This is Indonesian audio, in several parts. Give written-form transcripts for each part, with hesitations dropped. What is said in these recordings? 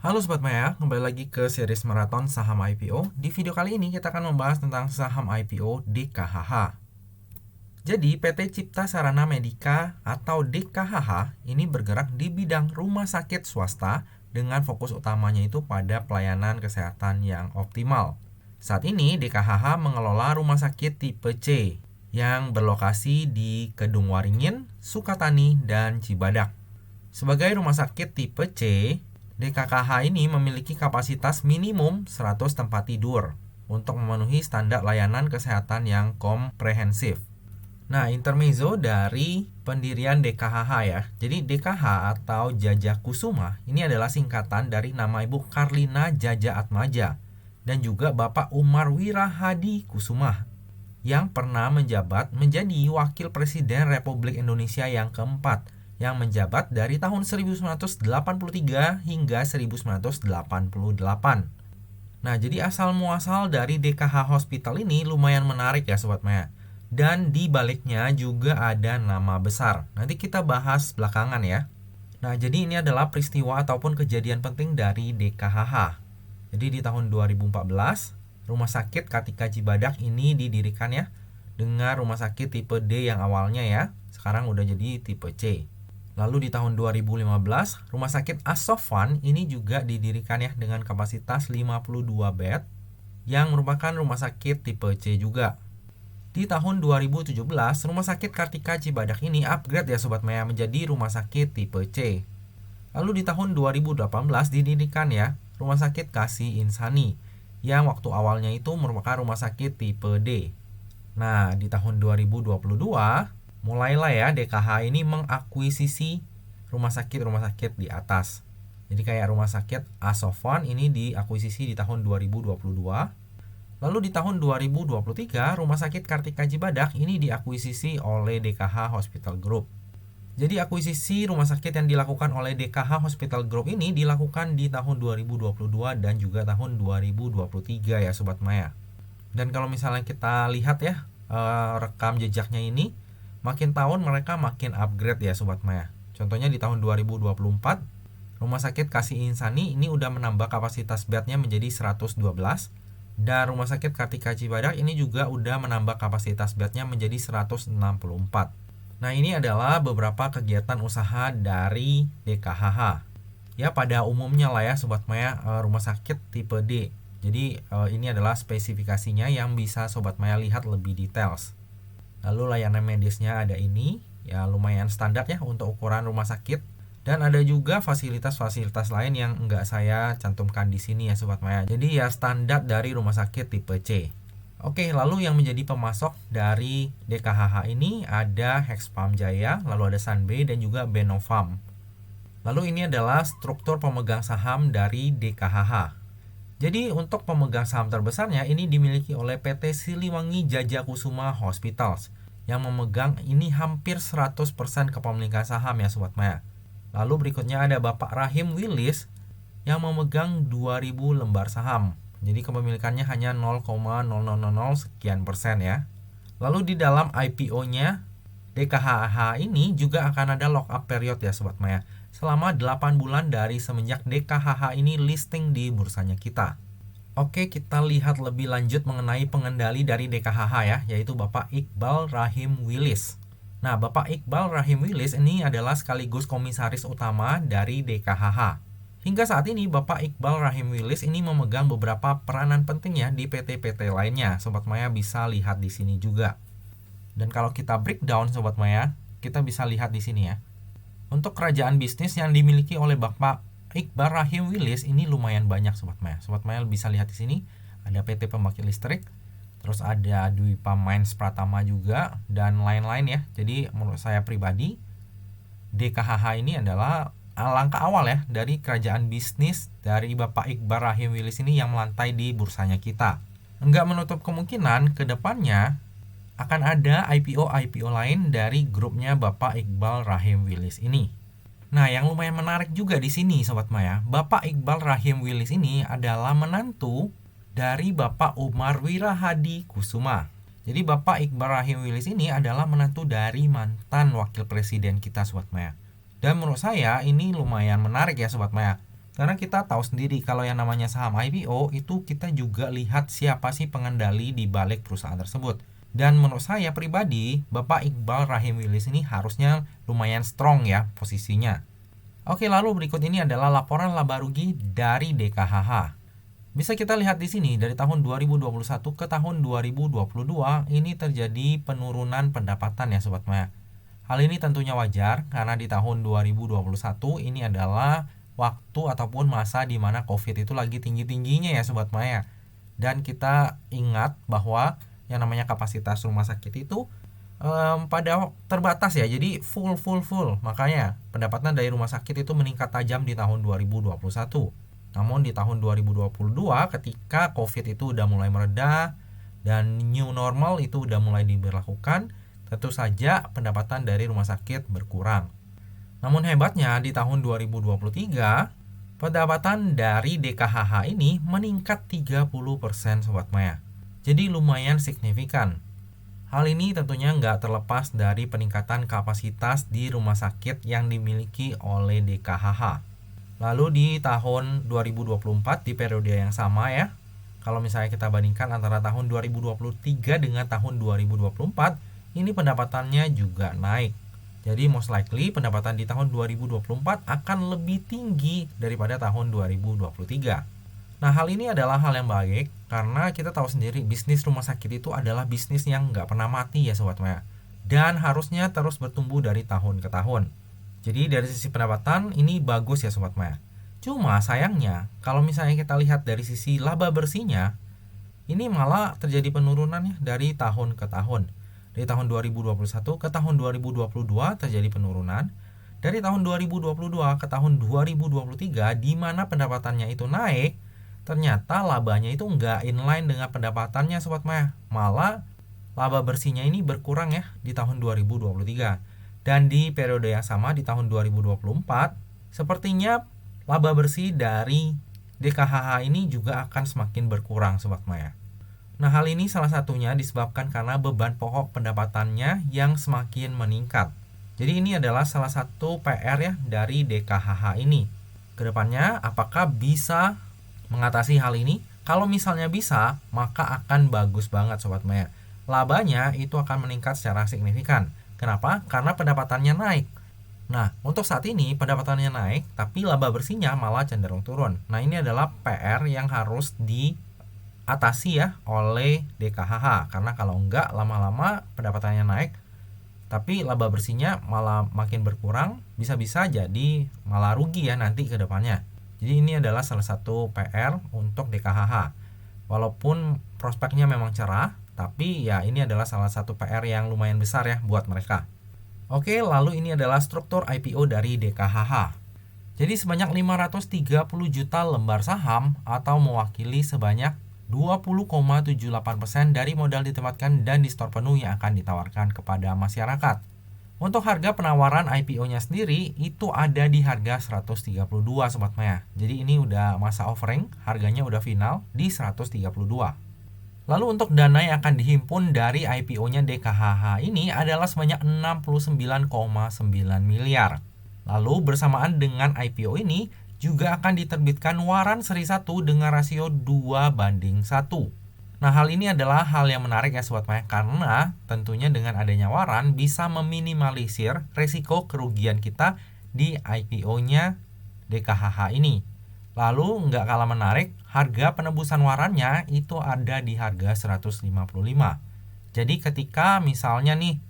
Halo Sobat Maya, kembali lagi ke series maraton saham IPO. Di video kali ini kita akan membahas tentang saham IPO DKHH. Jadi PT Cipta Sarana Medika atau DKHH ini bergerak di bidang rumah sakit swasta dengan fokus utamanya itu pada pelayanan kesehatan yang optimal. Saat ini DKHH mengelola rumah sakit tipe C yang berlokasi di Kedung Waringin, Sukatani, dan Cibadak. Sebagai rumah sakit tipe C, DKKH ini memiliki kapasitas minimum 100 tempat tidur untuk memenuhi standar layanan kesehatan yang komprehensif. Nah, intermezzo dari pendirian DKHH ya. Jadi DKH atau Jaja Kusuma ini adalah singkatan dari nama Ibu Karlina Jaja Atmaja dan juga Bapak Umar Wirahadi Kusuma yang pernah menjabat menjadi Wakil Presiden Republik Indonesia yang keempat yang menjabat dari tahun 1983 hingga 1988. Nah, jadi asal muasal dari DKH Hospital ini lumayan menarik ya Sobat Maya. Dan di baliknya juga ada nama besar. Nanti kita bahas belakangan ya. Nah, jadi ini adalah peristiwa ataupun kejadian penting dari DKHH. Jadi di tahun 2014, Rumah Sakit Kartika Cibadak ini didirikan ya dengan rumah sakit tipe D yang awalnya ya, sekarang udah jadi tipe C. Lalu di tahun 2015, Rumah Sakit As-Sofwan ini juga didirikan ya dengan kapasitas 52 bed yang merupakan rumah sakit tipe C juga. Di tahun 2017, Rumah Sakit Kartika Cibadak ini upgrade ya Sobat Maya menjadi rumah sakit tipe C. Lalu di tahun 2018 didirikan ya Rumah Sakit Kasih Insani yang waktu awalnya itu merupakan rumah sakit tipe D. Nah, di tahun 2022 mulailah ya DKH ini mengakuisisi rumah sakit di atas. Jadi kayak rumah sakit As-Sofwan ini diakuisisi di tahun 2022. Lalu di tahun 2023 rumah sakit Kartika Cibadak ini diakuisisi oleh DKH Hospital Group. Jadi akuisisi rumah sakit yang dilakukan oleh DKH Hospital Group ini dilakukan di tahun 2022 dan juga tahun 2023 ya Sobat Maya. Dan kalau misalnya kita lihat ya rekam jejaknya ini, makin tahun mereka makin upgrade ya Sobat Maya. Contohnya di tahun 2024, Rumah Sakit Kasih Insani ini udah menambah kapasitas bednya menjadi 112. Dan Rumah Sakit Kartika Cibadak ini juga udah menambah kapasitas bednya menjadi 164. Nah, ini adalah beberapa kegiatan usaha dari DKHH. Ya, pada umumnya lah ya Sobat Maya, rumah sakit tipe D. Jadi ini adalah spesifikasinya yang bisa Sobat Maya lihat lebih details. Lalu layanan medisnya ada ini, ya lumayan standar ya untuk ukuran rumah sakit. Dan ada juga fasilitas-fasilitas lain yang enggak saya cantumkan di sini ya Sobat Maya. Jadi ya standar dari rumah sakit tipe C. Oke, lalu yang menjadi pemasok dari DKHH ini ada Hexpam Jaya, lalu ada Sanbe dan juga Benofarm. Lalu ini adalah struktur pemegang saham dari DKHH. Jadi untuk pemegang saham terbesarnya ini dimiliki oleh PT Siliwangi Jaja Kusuma Hospitals yang memegang ini hampir 100% kepemilikan saham ya Sobat Maya. Lalu berikutnya ada Bapak Rahim Willis yang memegang 2000 lembar saham. Jadi kepemilikannya hanya 0,0000 sekian persen ya. Lalu di dalam IPO-nya DKHH ini juga akan ada lock up period ya Sobat Maya, selama 8 bulan dari semenjak DKHH ini listing di bursanya kita. Oke, kita lihat lebih lanjut mengenai pengendali dari DKHH ya, yaitu Bapak Iqbal Rahim Willis. Nah, Bapak Iqbal Rahim Willis ini adalah sekaligus komisaris utama dari DKHH. Hingga saat ini Bapak Iqbal Rahim Willis ini memegang beberapa peranan penting ya di PT-PT lainnya. Sobat Maya bisa lihat di sini juga. Dan kalau kita breakdown Sobat Maya, kita bisa lihat di sini ya. Untuk kerajaan bisnis yang dimiliki oleh Bapak Iqbal Rahim Willis ini lumayan banyak Sobat Maya. Sobat Maya bisa lihat di sini ada PT Pembangkit Listrik, terus ada Dwipa Mines Pratama juga dan lain-lain ya. Jadi menurut saya pribadi DKHH ini adalah langkah awal ya dari kerajaan bisnis dari Bapak Iqbal Rahim Willis ini yang melantai di bursanya kita. Enggak menutup kemungkinan ke depannya akan ada IPO lain dari grupnya Bapak Iqbal Rahim Willis ini. Nah, yang lumayan menarik juga di sini Sobat Maya, Bapak Iqbal Rahim Willis ini adalah menantu dari Bapak Umar Wirahadi Kusuma. Jadi Bapak Iqbal Rahim Willis ini adalah menantu dari mantan wakil presiden kita Sobat Maya. Dan menurut saya ini lumayan menarik ya Sobat Maya. Karena kita tahu sendiri kalau yang namanya saham IPO itu kita juga lihat siapa sih pengendali di balik perusahaan tersebut. Dan menurut saya pribadi, Bapak Iqbal Rahim Willis ini harusnya lumayan strong ya posisinya. Oke, lalu berikut ini adalah laporan laba rugi dari DKHH. Bisa kita lihat di sini dari tahun 2021 ke tahun 2022 ini terjadi penurunan pendapatan ya Sobat Maya. Hal ini tentunya wajar karena di tahun 2021 ini adalah waktu ataupun masa di mana COVID itu lagi tinggi-tingginya ya Sobat Maya. Dan kita ingat bahwa yang namanya kapasitas rumah sakit itu pada terbatas ya, jadi full. Makanya pendapatan dari rumah sakit itu meningkat tajam di tahun 2021. Namun di tahun 2022 ketika COVID itu udah mulai mereda dan new normal itu udah mulai diberlakukan, tentu saja pendapatan dari rumah sakit berkurang. Namun hebatnya di tahun 2023, pendapatan dari DKHH ini meningkat 30% Sobat Maya. Jadi lumayan signifikan. Hal ini tentunya nggak terlepas dari peningkatan kapasitas di rumah sakit yang dimiliki oleh DKHH. Lalu di tahun 2024 di periode yang sama ya, kalau misalnya kita bandingkan antara tahun 2023 dengan tahun 2024, ini pendapatannya juga naik. Jadi most likely pendapatan di tahun 2024 akan lebih tinggi daripada tahun 2023. Nah, hal ini adalah hal yang baik karena kita tahu sendiri bisnis rumah sakit itu adalah bisnis yang nggak pernah mati ya Sobat Maya. Dan harusnya terus bertumbuh dari tahun ke tahun. Jadi dari sisi pendapatan ini bagus ya Sobat Maya. Cuma sayangnya kalau misalnya kita lihat dari sisi laba bersihnya, ini malah terjadi penurunan ya dari tahun ke tahun. Dari tahun 2021 ke tahun 2022 terjadi penurunan. Dari tahun 2022 ke tahun 2023 di mana pendapatannya itu naik, ternyata labanya itu nggak inline dengan pendapatannya Sobat Maya. Malah laba bersihnya ini berkurang ya di tahun 2023. Dan di periode yang sama di tahun 2024, sepertinya laba bersih dari DKHH ini juga akan semakin berkurang Sobat Maya. Nah, hal ini salah satunya disebabkan karena beban pokok pendapatannya yang semakin meningkat. Jadi ini adalah salah satu PR ya dari DKHH ini. Kedepannya apakah bisa mengatasi hal ini? Kalau misalnya bisa, maka akan bagus banget Sobat Maya. Labanya itu akan meningkat secara signifikan. Kenapa? Karena pendapatannya naik. Nah, untuk saat ini pendapatannya naik, tapi laba bersihnya malah cenderung turun. Nah, ini adalah PR yang harus diatasi ya oleh DKHH. Karena kalau enggak, lama-lama pendapatannya naik, tapi laba bersihnya malah makin berkurang, bisa-bisa jadi malah rugi ya nanti ke depannya. Jadi ini adalah salah satu PR untuk DKHH. Walaupun prospeknya memang cerah, tapi ya ini adalah salah satu PR yang lumayan besar ya buat mereka. Oke, lalu ini adalah struktur IPO dari DKHH. Jadi sebanyak 530 juta lembar saham atau mewakili sebanyak 20,78% dari modal ditempatkan dan di store penuh yang akan ditawarkan kepada masyarakat. Untuk harga penawaran IPO-nya sendiri itu ada di harga 132 Sobat Maya. Jadi ini udah masa offering, harganya udah final di 132. Lalu untuk dana yang akan dihimpun dari IPO-nya DKHH ini adalah sebanyak 69,9 miliar. Lalu bersamaan dengan IPO ini juga akan diterbitkan waran seri 1 dengan rasio 2:1. Nah, hal ini adalah hal yang menarik ya Sobat Maya karena tentunya dengan adanya waran bisa meminimalisir resiko kerugian kita di IPO-nya DKHH ini. Lalu nggak kalah menarik, harga penebusan warannya itu ada di harga 155. Jadi ketika misalnya nih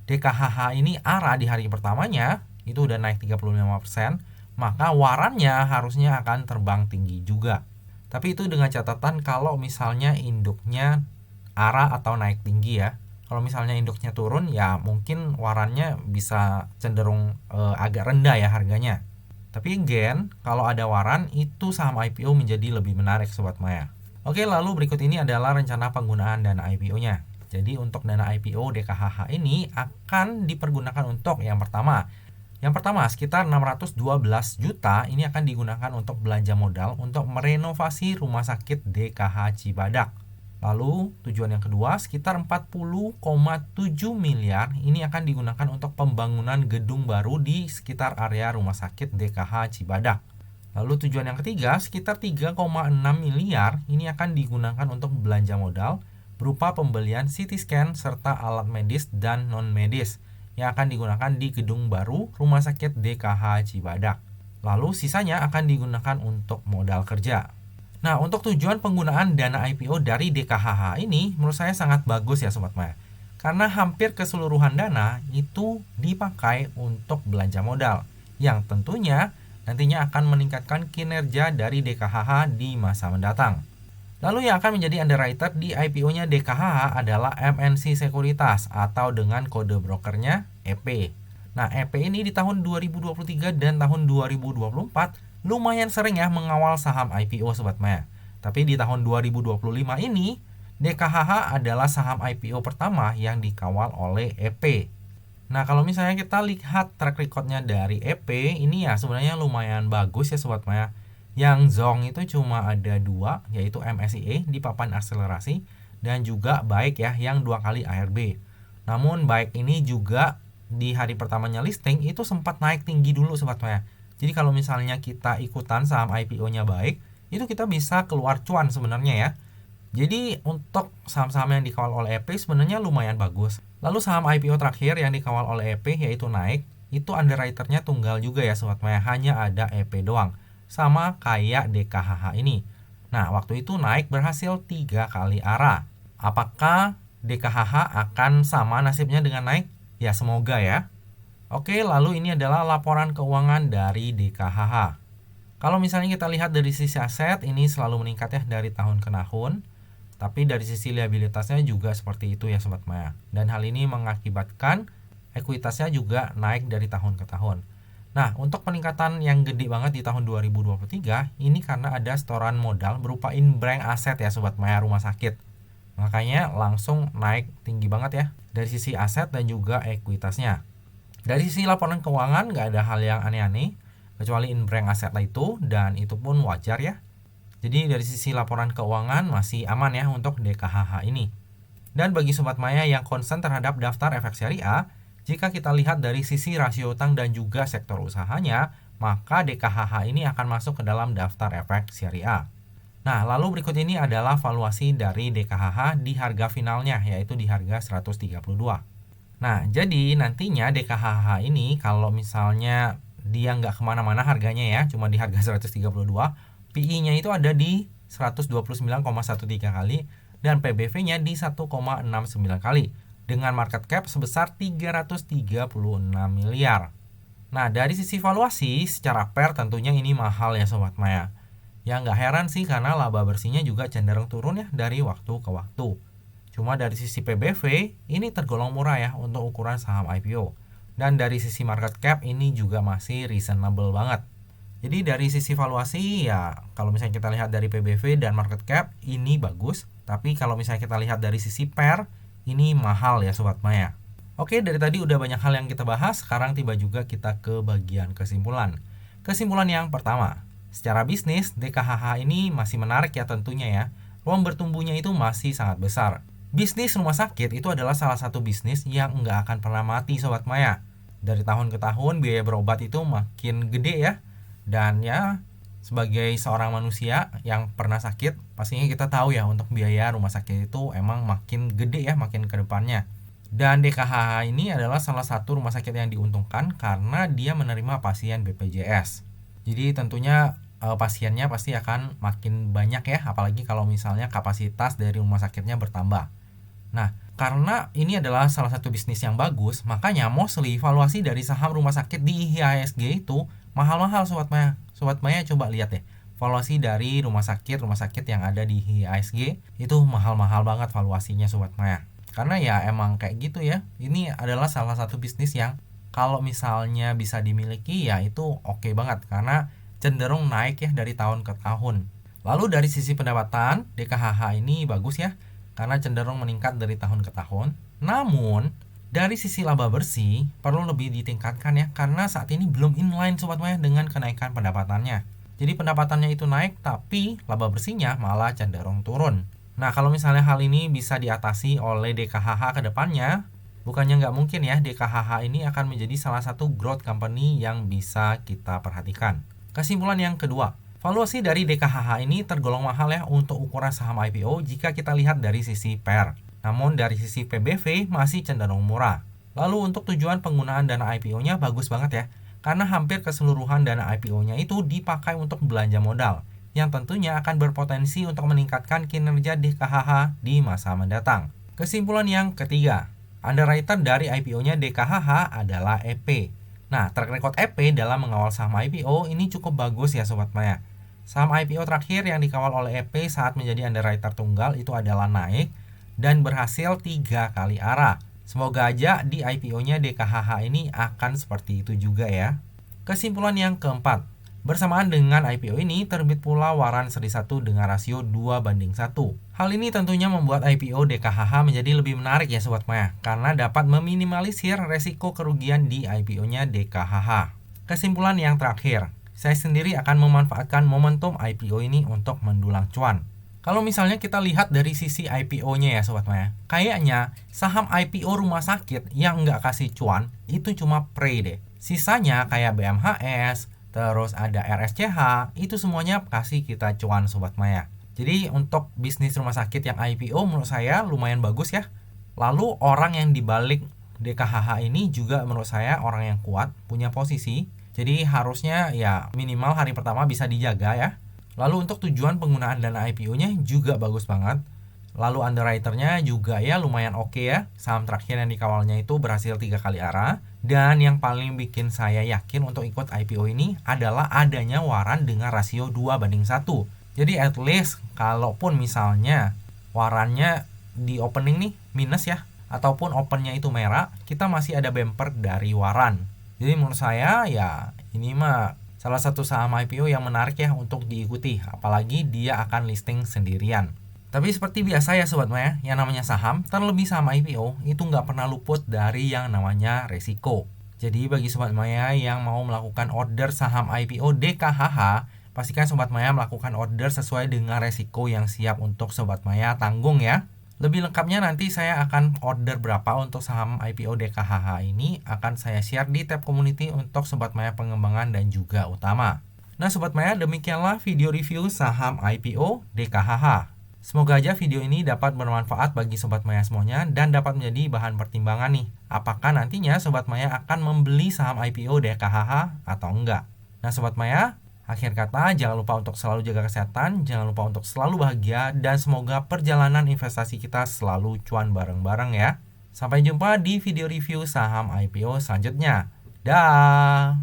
DKHH ini ARA di hari pertamanya itu udah naik 35%, maka warannya harusnya akan terbang tinggi juga. Tapi itu dengan catatan kalau misalnya induknya ARA atau naik tinggi ya. Kalau misalnya induknya turun ya mungkin warannya bisa cenderung agak rendah ya harganya. Tapi again, kalau ada waran, itu saham IPO menjadi lebih menarik Sobat Maya. Oke, lalu berikut ini adalah rencana penggunaan dana IPO-nya. Jadi untuk dana IPO DKHH ini akan dipergunakan untuk yang pertama sekitar 612 juta ini akan digunakan untuk belanja modal untuk merenovasi rumah sakit DKH Cibadak. Lalu tujuan yang kedua sekitar 40,7 miliar ini akan digunakan untuk pembangunan gedung baru di sekitar area rumah sakit DKH Cibadak. Lalu tujuan yang ketiga, sekitar 3,6 miliar ini akan digunakan untuk belanja modal berupa pembelian CT scan serta alat medis dan non-medis yang akan digunakan di gedung baru Rumah Sakit DKH Cibadak. Lalu sisanya akan digunakan untuk modal kerja. Nah, untuk tujuan penggunaan dana IPO dari DKHH ini menurut saya sangat bagus ya Sobat Maya. Karena hampir keseluruhan dana itu dipakai untuk belanja modal yang tentunya nantinya akan meningkatkan kinerja dari DKHH di masa mendatang. Lalu yang akan menjadi underwriter di IPO-nya DKHH adalah MNC Sekuritas atau dengan kode brokernya EP. Nah, EP ini di tahun 2023 dan tahun 2024 lumayan sering ya mengawal saham IPO Sobat Maya. Tapi di tahun 2025 ini, DKHH adalah saham IPO pertama yang dikawal oleh EP. Nah, kalau misalnya kita lihat track recordnya dari EP, ini ya sebenarnya lumayan bagus ya Sobat Maya. Yang zonk itu cuma ada 2, yaitu MSIE di papan akselerasi, dan juga baik ya yang 2 kali ARB. Namun baik ini juga di hari pertamanya listing itu sempat naik tinggi dulu Sobat Maya. Jadi kalau misalnya kita ikutan saham IPO-nya baik, itu kita bisa keluar cuan sebenarnya ya. Jadi untuk saham-saham yang dikawal oleh EP sebenarnya lumayan bagus. Lalu saham IPO terakhir yang dikawal oleh EP yaitu Naik, itu underwriternya tunggal juga ya Sobat Maya, hanya ada EP doang. Sama kayak DKHH ini. Nah, waktu itu Naik berhasil 3 kali ARA. Apakah DKHH akan sama nasibnya dengan Naik? Ya semoga ya. Oke, lalu ini adalah laporan keuangan dari DKHH. Kalau misalnya kita lihat dari sisi aset, ini selalu meningkat ya dari tahun ke tahun. Tapi dari sisi liabilitasnya juga seperti itu ya Sobat Maya. Dan hal ini mengakibatkan ekuitasnya juga naik dari tahun ke tahun. Nah, untuk peningkatan yang gede banget di tahun 2023, ini karena ada setoran modal berupa in-bank aset ya Sobat Maya rumah sakit. Makanya langsung naik tinggi banget ya dari sisi aset dan juga ekuitasnya. Dari sisi laporan keuangan nggak ada hal yang aneh-aneh, kecuali in-bank aset itu, dan itu pun wajar ya. Jadi dari sisi laporan keuangan masih aman ya untuk DKHH ini. Dan bagi Sobat Maya yang concern terhadap daftar efek syariah, jika kita lihat dari sisi rasio utang dan juga sektor usahanya, maka DKHH ini akan masuk ke dalam daftar efek syariah. Nah, lalu berikut ini adalah valuasi dari DKHH di harga finalnya, yaitu di harga 132. Nah, jadi nantinya DKHH ini kalau misalnya dia nggak kemana-mana harganya ya, cuma di harga 132, PI-nya itu ada di 129,13 kali dan PBV-nya di 1,69 kali dengan market cap sebesar 336 miliar. Nah, dari sisi valuasi secara PER tentunya ini mahal ya Sobat Maya. Ya nggak heran sih karena laba bersihnya juga cenderung turun ya dari waktu ke waktu. Cuma dari sisi PBV ini tergolong murah ya untuk ukuran saham IPO. Dan dari sisi market cap ini juga masih reasonable banget. Jadi dari sisi valuasi ya kalau misalnya kita lihat dari PBV dan market cap ini bagus. Tapi kalau misalnya kita lihat dari sisi PER ini mahal ya Sobat Maya. Oke, dari tadi udah banyak hal yang kita bahas. Sekarang tiba juga kita ke bagian kesimpulan. Kesimpulan yang pertama, secara bisnis DKHH ini masih menarik ya tentunya ya. Ruang bertumbuhnya itu masih sangat besar. Bisnis rumah sakit itu adalah salah satu bisnis yang nggak akan pernah mati Sobat Maya. Dari tahun ke tahun biaya berobat itu makin gede ya. Dan ya sebagai seorang manusia yang pernah sakit, pastinya kita tahu ya untuk biaya rumah sakit itu emang makin gede ya makin ke depannya. Dan DKHH ini adalah salah satu rumah sakit yang diuntungkan karena dia menerima pasien BPJS. Jadi tentunya pasiennya pasti akan makin banyak ya, apalagi kalau misalnya kapasitas dari rumah sakitnya bertambah. Nah, karena ini adalah salah satu bisnis yang bagus, makanya mostly valuasi dari saham rumah sakit di IHSG itu mahal-mahal Sobat Maya. Sobat Maya coba lihat deh, valuasi dari rumah sakit yang ada di IHSG itu mahal-mahal banget valuasinya Sobat Maya. Karena ya emang kayak gitu ya. Ini adalah salah satu bisnis yang kalau misalnya bisa dimiliki ya itu oke banget karena cenderung naik ya dari tahun ke tahun. Lalu dari sisi pendapatan, DKHH ini bagus ya karena cenderung meningkat dari tahun ke tahun. Namun dari sisi laba bersih perlu lebih ditingkatkan ya karena saat ini belum inline Sobat Maya dengan kenaikan pendapatannya. Jadi pendapatannya itu naik tapi laba bersihnya malah cenderung turun. Nah, kalau misalnya hal ini bisa diatasi oleh DKHH ke depannya, bukannya nggak mungkin ya DKHH ini akan menjadi salah satu growth company yang bisa kita perhatikan. Kesimpulan yang kedua, valuasi dari DKHH ini tergolong mahal ya untuk ukuran saham IPO jika kita lihat dari sisi PER. Namun dari sisi PBV masih cenderung murah. Lalu untuk tujuan penggunaan dana IPO-nya bagus banget ya, karena hampir keseluruhan dana IPO-nya itu dipakai untuk belanja modal, yang tentunya akan berpotensi untuk meningkatkan kinerja DKHH di masa mendatang. Kesimpulan yang ketiga, underwriter dari IPO-nya DKHH adalah EP. Nah, track record EP dalam mengawal saham IPO ini cukup bagus ya Sobat Maya. Saham IPO terakhir yang dikawal oleh EP saat menjadi underwriter tunggal itu adalah naik dan berhasil 3 kali arah. Semoga aja di IPO-nya DKHH ini akan seperti itu juga ya. Kesimpulan yang keempat, bersamaan dengan IPO ini terbit pula waran seri 1 dengan rasio 2:1. Hal ini tentunya membuat IPO DKHH menjadi lebih menarik ya Sobat Maya, karena dapat meminimalisir resiko kerugian di IPO-nya DKHH. Kesimpulan yang terakhir, saya sendiri akan memanfaatkan momentum IPO ini untuk mendulang cuan. Kalau misalnya kita lihat dari sisi IPO-nya ya Sobat Maya, kayaknya saham IPO rumah sakit yang nggak kasih cuan itu cuma pre deh. Sisanya kayak BMHS, terus ada RSCH, itu semuanya kasih kita cuan Sobat Maya. Jadi untuk bisnis rumah sakit yang IPO menurut saya lumayan bagus ya. Lalu orang yang dibalik DKHH ini juga menurut saya orang yang kuat, punya posisi. Jadi harusnya ya minimal hari pertama bisa dijaga ya. Lalu untuk tujuan penggunaan dana IPO-nya juga bagus banget. Lalu underwriter-nya juga ya lumayan oke ya. Saham terakhir yang dikawalnya itu berhasil 3 kali arah. Dan yang paling bikin saya yakin untuk ikut IPO ini adalah adanya waran dengan rasio 2:1. Jadi at least kalaupun misalnya warannya di opening nih minus ya, ataupun opennya itu merah, kita masih ada bumper dari waran. Jadi menurut saya ya ini mah salah satu saham IPO yang menarik ya untuk diikuti, apalagi dia akan listing sendirian. Tapi seperti biasa ya Sobat Maya, yang namanya saham, terlebih saham IPO, itu nggak pernah luput dari yang namanya resiko. Jadi bagi Sobat Maya yang mau melakukan order saham IPO DKHH, pastikan Sobat Maya melakukan order sesuai dengan resiko yang siap untuk Sobat Maya tanggung ya. Lebih lengkapnya nanti saya akan order berapa untuk saham IPO DKHH ini akan saya share di tab community untuk Sobat Maya pengembangan dan juga utama. Nah Sobat Maya, demikianlah video review saham IPO DKHH. Semoga aja video ini dapat bermanfaat bagi Sobat Maya semuanya dan dapat menjadi bahan pertimbangan nih. Apakah nantinya Sobat Maya akan membeli saham IPO DKHH atau enggak. Nah Sobat Maya, akhir kata, jangan lupa untuk selalu jaga kesehatan, jangan lupa untuk selalu bahagia, dan semoga perjalanan investasi kita selalu cuan bareng-bareng ya. Sampai jumpa di video review saham IPO selanjutnya. Dah.